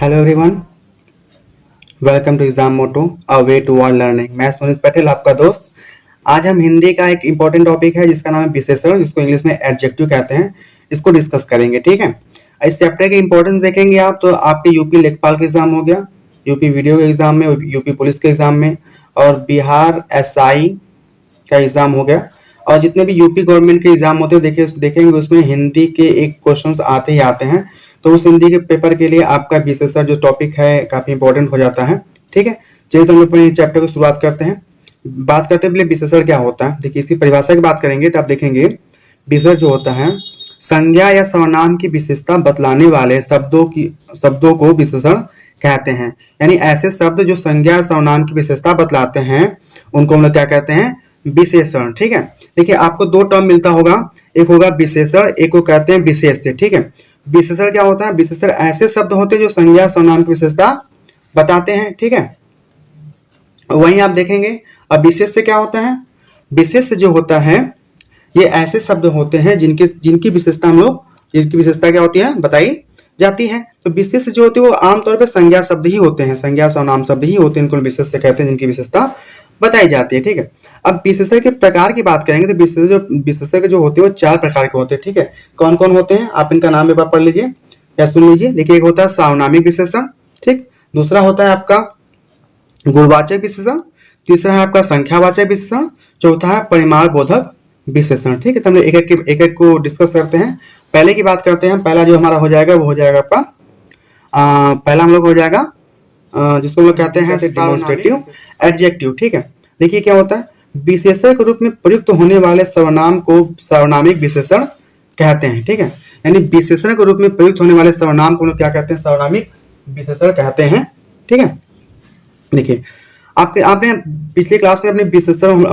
Hello everyone, welcome to exam moto a way to world learning. मैं सुनीत पटेल, आपका दोस्त। आज हम हिंदी का एक इंपॉर्टेंट टॉपिक है जिसका नाम है विशेषण, जिसको इंग्लिश में एडजेक्टिव कहते हैं। इसको डिस्कस करेंगे, ठीक है। इस चैप्टर की इंपॉर्टेंस देखेंगे आप तो आपके यूपी लेखपाल का एग्जाम हो गया, यूपी वीडियो के एग्जाम में, यूपी पुलिस के एग्जाम में, और बिहार एसआई का एग्जाम हो गया। और जितने भी यूपी गवर्नमेंट के एग्जाम होते हैं देखेंगे उसमें हिंदी के एक क्वेश्चंस आते ही आते हैं। तो उस हिंदी के पेपर के लिए आपका विशेषण जो टॉपिक है काफी इंपॉर्टेंट हो जाता है, ठीक है। चलिए तो हम लोग अपने चैप्टर की शुरुआत करते हैं। बात करते हैं पहले विशेषण क्या होता है। देखिए, इसकी परिभाषा की बात करेंगे तो आप देखेंगे विशेषण जो होता है संज्ञा या सर्वनाम की विशेषता बतलाने वाले शब्दों को विशेषण कहते हैं। यानी ऐसे शब्द जो संज्ञा सर्वनाम की विशेषता बतलाते हैं उनको हम लोग क्या कहते हैं, विशेषण, ठीक है। देखिए, आपको दो टर्म मिलता होगा, एक होगा विशेषण, एक को कहते हैं विशेष्य, ठीक है। विशेषण क्या होता है, विशेषण ऐसे शब्द होते हैं जो संज्ञा सर्वनाम की विशेषता बताते हैं, ठीक है। वहीं आप देखेंगे अब विशेष्य क्या होता है। विशेष्य जो होता है ये ऐसे शब्द होते हैं जिनकी विशेषता जिनकी विशेषता क्या होती है बताई जाती है। तो विशेष्य जो होते हैं वो आमतौर पर संज्ञा शब्द ही होते हैं, संज्ञा सर्वनाम शब्द ही होते हैं, इनको विशेष्य कहते हैं जिनकी विशेषता बताई जाती है, ठीक है। अब विशेषण के प्रकार की बात करेंगे तो विशेषण जो होते हैं वो चार प्रकार के होते हैं, ठीक है। कौन कौन होते हैं आप इनका नाम एक बार पढ़ लीजिए या सुन लीजिए। देखिए, एक होता है सार्वनामिक विशेषण, ठीक। दूसरा होता है आपका गुणवाचक विशेषण, तीसरा है आपका संख्यावाचक विशेषण, चौथा है परिमाण बोधक विशेषण, ठीक है। तो हम एक एक को डिस्कस करते हैं। पहले की बात करते हैं। पहला जो हमारा हो जाएगा वो हो जाएगा आपका पहला हम लोग हो जाएगा जिसको हम लोग कहते हैं डेमोन्स्ट्रेटिव एडजेक्टिव, ठीक है। देखिए क्या होता है, विशेषण के रूप में प्रयुक्त होने वाले सर्वनाम को सार्वनामिक विशेषण कहते हैं, ठीक है। यानी विशेषण के रूप में प्रयुक्त होने वाले सर्वनाम को क्या कहते हैं, सार्वनामिक विशेषण कहते हैं, ठीक है। देखिए, आपने पिछली क्लास में अपने विशेषण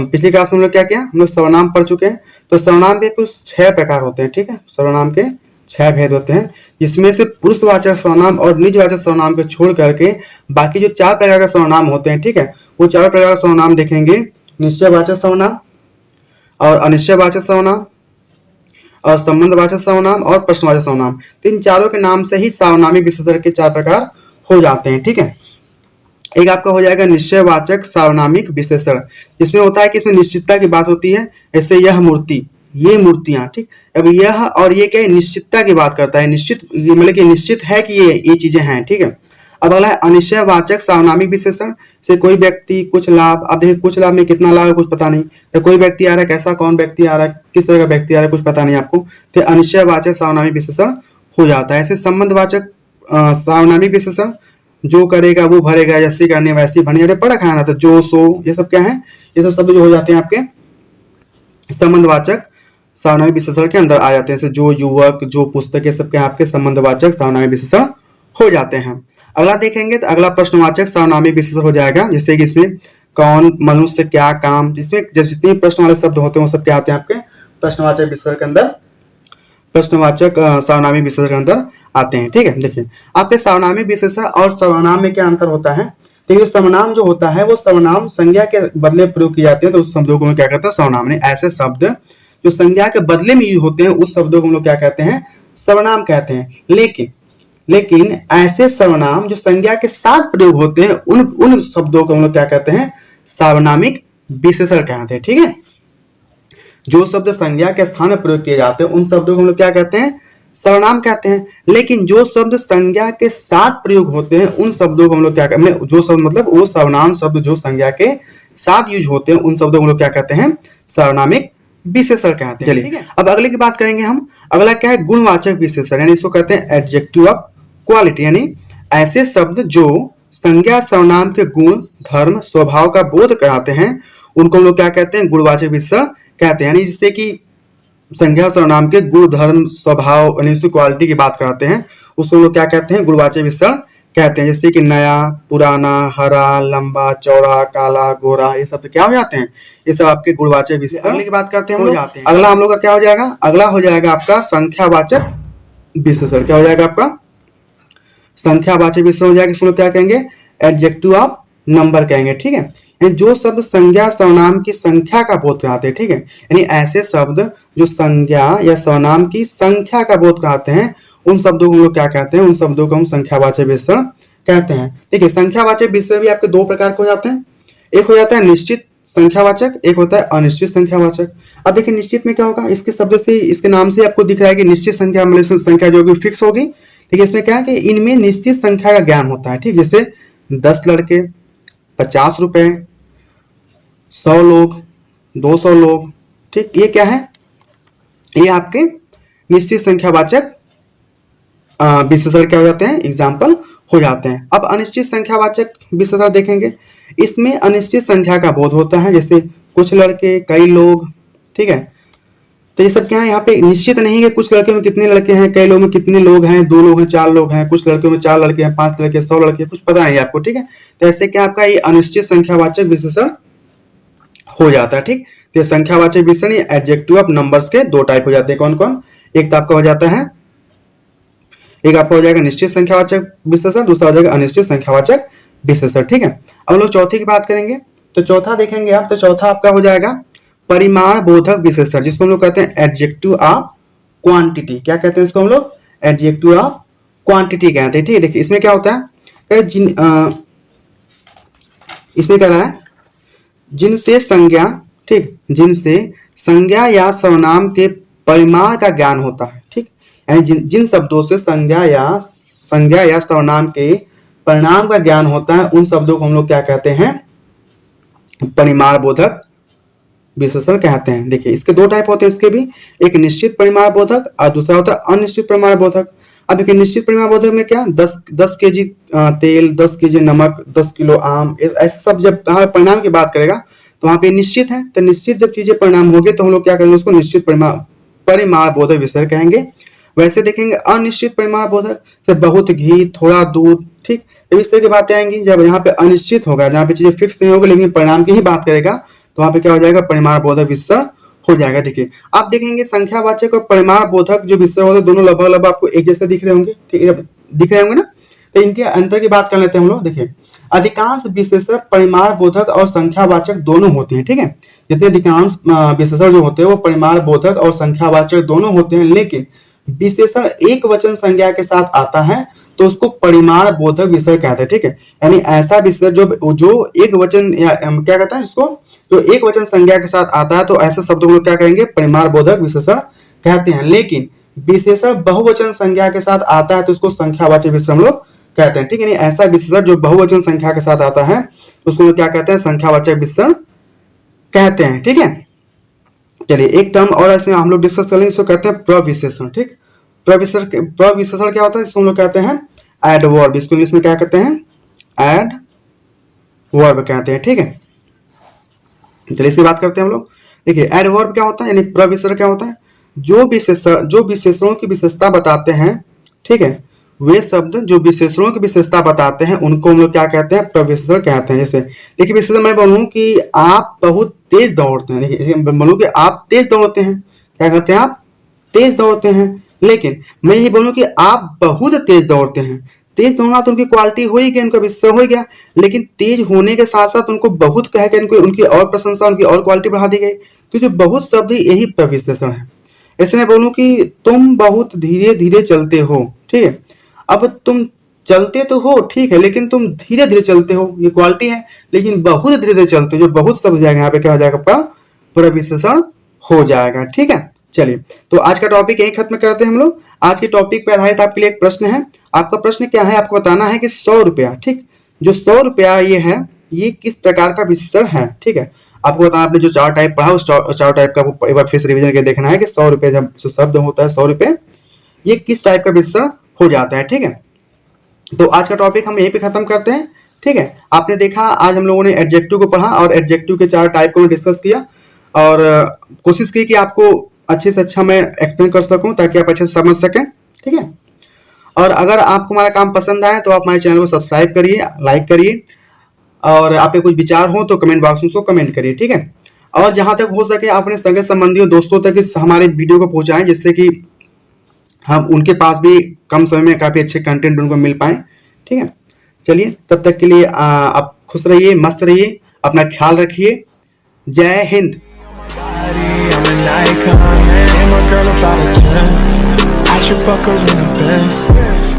पिछली क्लास में हम लोग क्या किया, हम लोग सर्वनाम पढ़ चुके हैं। तो सर्वनाम के कुछ 6 प्रकार होते हैं, ठीक है। सर्वनाम के 6 भेद होते हैं, जिसमें से पुरुषवाचक सर्वनाम और निजवाचक सर्वनाम को छोड़ करके बाकी जो 4 प्रकार के सर्वनाम होते हैं, ठीक है, वो 4 प्रकार के सर्वनाम देखेंगे। निश्चयवाचक सर्वनाम और अनिश्चयवाचक सर्वनाम और संबंधवाचक सर्वनाम और प्रश्नवाचक सर्वनाम। तो इन चारों के नाम से ही सार्वनामिक विशेषण के 4 प्रकार हो जाते हैं, ठीक है। एक आपका हो जाएगा निश्चयवाचक सार्वनामिक विशेषण, जिसमें होता है कि इसमें निश्चितता की बात होती है। जैसे यह मूर्ति, ये मूर्तियां, ठीक। अब यह और ये क्या है, निश्चितता की बात करता है, निश्चित मतलब कि निश्चित है कि ये चीजें हैं, ठीक है। अब अगला है अनिश्चयवाचक सार्वनामिक विशेषण से कोई व्यक्ति कुछ लाभ। अब देखिए, कुछ लाभ में कितना लाभ है कुछ पता नहीं, तो कोई व्यक्ति आ रहा है, कैसा कौन व्यक्ति आ रहा है, किस तरह का व्यक्ति आ रहा है कुछ पता नहीं आपको, तो अनिश्चयवाचक सार्वनामिक विशेषण हो जाता है। ऐसे संबंधवाचक सार्वनामिक विशेषण, जो करेगा वो भरेगा, जैसी करनी वैसी भरनी, अरे पढ़ा खाना तो जो सो, ये सब क्या है, ये सब शब्द जो हो जाते हैं आपके संबंधवाचक सार्वनामिक विशेषण के अंदर आ जाते हैं। जैसे जो युवक, जो पुस्तक, ये सब क्या आपके संबंधवाचक सार्वनामिक विशेषण हो जाते हैं। अगला देखेंगे तो अगला प्रश्नवाचक सार्वनामिक विशेषण हो जाएगा, जैसे कि इसमें कौन, मनुष्य, क्या, काम, जिसमें जितने प्रश्न वाले शब्द होते हैं वो सब क्या आते हैं आपके प्रश्नवाचक विशेषण के अंदर, प्रश्नवाचक सार्वनामिक विशेषण के अंदर आते हैं, ठीक है। देखिए, आपके सार्वनामिक विशेषण और सर्वनाम में क्या अंतर होता है। तो सर्वनाम जो होता है वो सर्वनाम संज्ञा के बदले प्रयोग किए जाते हैं, तो उस शब्दों को क्या कहते हैं सर्वनाम। ऐसे शब्द जो संज्ञा के बदले में यूज होते हैं उस शब्दों को हम लोग क्या कहते हैं, सर्वनाम कहते हैं। लेकिन ऐसे सर्वनाम जो संज्ञा के साथ प्रयोग होते हैं उन शब्दों को हम लोग क्या कहते हैं, सार्वनामिक विशेषण कहते हैं, ठीक है। जो शब्द संज्ञा के स्थान में प्रयोग किए जाते हैं उन शब्दों को हम लोग क्या कहते हैं, सर्वनाम कहते हैं। लेकिन जो शब्द संज्ञा के साथ प्रयोग होते हैं उन शब्दों को हम लोग क्या कहते हैं, जो शब्द मतलब वो सर्वनाम शब्द जो संज्ञा के साथ यूज होते हैं उन शब्दों को हम लोग क्या कहते हैं, सार्वनामिक विशेषण कहते हैं। चलिए, अब अगले की बात करेंगे हम। अगला क्या है, गुणवाचक विशेषण, यानी इसको कहते हैं एडजेक्टिव ऑफ क्वालिटी। यानी ऐसे शब्द जो संज्ञा सर्वनाम के गुण, धर्म, स्वभाव का बोध कराते हैं उनको हम लोग क्या कहते हैं, गुणवाचक विशेषण कहते हैं। यानी जिससे कि संज्ञा सर्वनाम के गुण, धर्म, स्वभाव यानी उसकी क्वालिटी की बात कराते हैं उसको लोग क्या कहते हैं, गुणवाचक विशेषण कहते हैं। जैसे कि नया, पुराना, हरा, लंबा, चौड़ा, काला, गोरा, ये सब तो क्या हो जाते हैं, ये सब आपके गुणवाचक विशेषण। अगले की बात करते हैं, हो जाते हैं। अगला हम लोग का क्या हो जाएगा, अगला हो जाएगा आपका संख्यावाचक विशेषण। क्या हो जाएगा आपका संख्यावाचक विशेषण हो जाएगा, इसको क्या कहेंगे, एडजेक्टिव ऑफ नंबर कहेंगे, ठीक है। जो शब्द संज्ञा सर्वनाम की संख्या का बोध कराते हैं, ठीक है। यानी ऐसे शब्द जो संज्ञा या सर्वनाम की संख्या का बोध कराते हैं उन शब्दों को हम लोग क्या कहते हैं, उन शब्दों को हम संख्यावाचक विशेषण कहते हैं। देखिए संख्यावाचक विशेषण भी आपके दो प्रकार के हो जाते हैं, एक हो जाता है निश्चित संख्यावाचक, एक होता है अनिश्चित संख्यावाचक। अब देखिए निश्चित में क्या होगा, इसके शब्द से, इसके नाम से आपको दिख रहा है कि निश्चित संख्या मतलब संख्या जो कि फिक्स होगी। देखिए इसमें क्या है कि इनमें निश्चित संख्या का ज्ञान होता है, ठीक। जैसे 10 लड़के, 50 रुपए, 100 लोग, 200 लोग, ठीक। ये क्या है, ये आपके निश्चित संख्यावाचक विशेषण क्या हो जाते हैं, एग्जाम्पल हो जाते हैं। अब अनिश्चित संख्यावाचक विशेषण देखेंगे, इसमें अनिश्चित संख्या का बोध होता है, जैसे कुछ लड़के, कई लोग, ठीक है। तो ये सब क्या है, यहाँ पे निश्चित नहीं है कुछ लड़के में कितने लड़के हैं, कई लोग में कितने लोग हैं, 2 लोग हैं, 4 लोग हैं, कुछ लड़के में 4 लड़के हैं, 5 लड़के, 100 लड़के, कुछ पता नहीं आपको, ठीक है। तो ऐसे क्या आपका ये अनिश्चित संख्यावाचक विशेषण हो जाता है, ठीक। तो ये संख्यावाचक विशेषण एडजेक्टिव ऑफ नंबर्स के दो टाइप हो जाते हैं, कौन कौन, एक तो आपका हो जाता है, एक आपका हो जाएगा निश्चित संख्यावाचक विशेषण, दूसरा हो जाएगा अनिश्चित संख्यावाचक विशेषण, ठीक है। अब हम लोग चौथी की बात करेंगे, तो चौथा देखेंगे आप, तो चौथा आपका हो जाएगा परिमाण बोधक विशेषण, जिसको हम लोग कहते हैं एडजेक्टिव ऑफ क्वांटिटी। क्या कहते हैं इसको हम लोग, एडजेक्टिव ऑफ क्वांटिटी कहते हैं, ठीक है। देखिए इसमें क्या होता है, इसमें क्या रहा है, जिनसे संज्ञा, ठीक, जिनसे संज्ञा या सर्वनाम के परिमाण का ज्ञान होता है, ठीक। यानी जिन शब्दों से संज्ञा या सर्वनाम के परिणाम का ज्ञान होता है, उन शब्दों को हम लोग क्या कहते हैं, परिमाण बोधक विशेषण कहते हैं। देखिए इसके दो टाइप होते हैं, इसके भी, एक निश्चित परिमाण बोधक और दूसरा होता है अनिश्चित परिमाण बोधक। अब देखिए निश्चित परिमाण बोधक में क्या, 10 केजी तेल, 10 केजी नमक, 10 किलो आम, ऐसे सब जब परिणाम की बात करेगा तो वहां पे निश्चित है। तो निश्चित जब चीजें परिणाम होगी तो हम लोग क्या करेंगे, उसको निश्चित परिमाण बोधक विशेषण कहेंगे। वैसे देखेंगे अनिश्चित परिमाण बोधक से बहुत घी, थोड़ा दूध, ठीक। तो इस तरह की बातें आएंगी। जब यहाँ पे अनिश्चित होगा, जहाँ पे चीजें फिक्स नहीं होगी लेकिन परिणाम की ही बात करेगा, तो वहां पे क्या हो जाएगा, परिमाण बोधक विशेषण हो जाएगा। देखिए आप देखेंगे संख्यावाचक और परिमाण बोधक जो विशेषण होते हैं दोनों लगभग आपको एक जैसे दिख रहे होंगे, ठीक है, दिख रहे होंगे ना। तो इनके अंतर की बात कर लेते हैं हम लोग। देखिए अधिकांश विशेषण परिमाण बोधक और संख्यावाचक दोनों होते हैं, ठीक है। जितने अधिकांश विशेषण जो होते हैं वो परिमाण बोधक और संख्यावाचक दोनों होते हैं, लेकिन विशेषण एक वचन संज्ञा के साथ आता है तो उसको परिमाण बोधक विशेषण कहते हैं, ठीक है। यानी ऐसा विशेषण जो एक वचन या क्या कहता है इसको, जो एक वचन संज्ञा के साथ आता है तो ऐसे शब्दों को क्या कहेंगे, परिमाण बोधक विशेषण कहते हैं। लेकिन विशेषण बहुवचन संज्ञा के साथ आता है तो उसको संख्यावाचक विशेषण हम लोग कहते हैं, ठीक है। ऐसा विशेषण जो बहुवचन संख्या के साथ आता है उसको क्या कहते हैं, संख्यावाचक विशेषण कहते हैं, ठीक है। चलिए एक टर्म और ऐसे हम लोग डिस्कस करेंगे, इसको कहते हैं प्रविशेषण, ठीक। प्रविशेषण क्या होता है, इसको हम लोग कहते हैं एडवर्ब, इसको इंग्लिश में क्या कहते हैं, एडवर्ब कहते हैं, ठीक है। चलिए इसकी बात करते हैं हम लोग। देखिए एडवर्ब क्या होता है, यानी प्रविशेषण क्या होता है, जो विशेषणों की विशेषता बताते हैं, ठीक है, वे शब्द जो विशेषणों की विशेषता बताते हैं उनको हम लोग क्या कहते हैं, प्रविशेषण कहते हैं। जैसे देखिए विशेषण मैं बोलूं कि आप बहुत तेज दौड़ते हैं, देखिए बोलूं कि आप तेज दौड़ते हैं, क्या कहते हैं, आप तेज दौड़ते हैं। लेकिन मैं ये बोलूं कि आप बहुत तेज दौड़ते हैं, तेज दौड़ना तो उनकी क्वालिटी हो ही गया, उनका विशेषण हो गया, लेकिन तेज होने के साथ साथ उनको बहुत कह के उनकी और प्रशंसा, उनकी और क्वालिटी बढ़ा दी गई, तो जो बहुत शब्द यही प्रविशेषण है। ऐसे मैं बोलूं कि तुम बहुत धीरे धीरे चलते हो, ठीक है। अब तुम चलते तो हो, ठीक है, लेकिन तुम धीरे धीरे चलते हो, ये क्वालिटी है, लेकिन बहुत धीरे धीरे चलते हो, जो बहुत शब्द जाएगा यहाँ पे क्या हो जाएगा, प्रविशेषण हो जाएगा, ठीक है। चलिए तो आज का टॉपिक यही खत्म करते हैं हम लोग। आज के टॉपिक पर आधारित आपके लिए एक प्रश्न है, आपका प्रश्न क्या है, आपको बताना है कि 100 रुपया, ठीक, जो 100 रुपया ये है, ये किस प्रकार का विशेषण है, ठीक है। आपको बताना, आपने जो 4 टाइप पढ़ा उस 4 टाइप का एक बार फिर से रिवीजन करके देखना है कि 100 रुपये जब शब्द होता है 100 रुपये, ये किस टाइप का विशेषण हो जाता है, ठीक है। तो आज का टॉपिक हम यहीं पे खत्म करते हैं, ठीक है। आपने देखा आज हम लोगों ने एडजेक्टिव को पढ़ा और एडजेक्टिव के 4 टाइप को डिस्कस किया और कोशिश की कि आपको अच्छे से अच्छा मैं एक्सप्लेन कर सकूं ताकि आप अच्छे से समझ सकें, ठीक है। और अगर आपको हमारा काम पसंद आए तो आप हमारे चैनल को सब्सक्राइब करिए, लाइक करिए, और आपके कुछ विचार हो तो कमेंट बॉक्स में उसको कमेंट करिए, ठीक है। और जहां तक हो सके अपने सगे संबंधियों दोस्तों तक इस हमारे वीडियो को पहुंचाएं, जिससे कि हम उनके पास भी कम समय में काफी अच्छे कंटेंट उनको मिल पाए, ठीक है। चलिए तब तक के लिए आप खुश रहिए, मस्त रहिए, अपना ख्याल रखिए। जय Hind. should fuck her in a Benz.